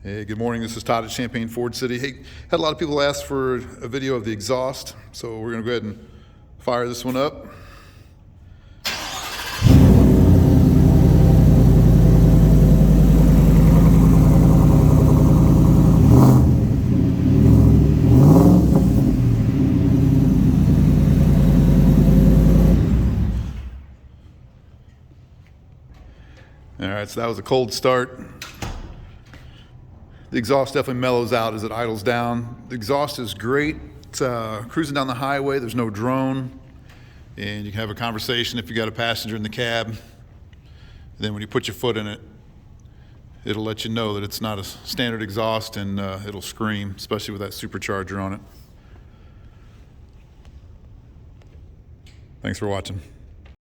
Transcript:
Hey, good morning. This is Todd at Champaign Ford City. Hey, had a lot of people ask for a video of the exhaust, so we're going to go ahead and fire this one up. All right, so that was a cold start. The exhaust definitely mellows out as it idles down. The exhaust is great. It's cruising down the highway. There's no drone. And you can have a conversation if you got a passenger in the cab. And then when you put your foot in it, it'll let you know that it's not a standard exhaust, and it'll scream, especially with that supercharger on it. Thanks for watching.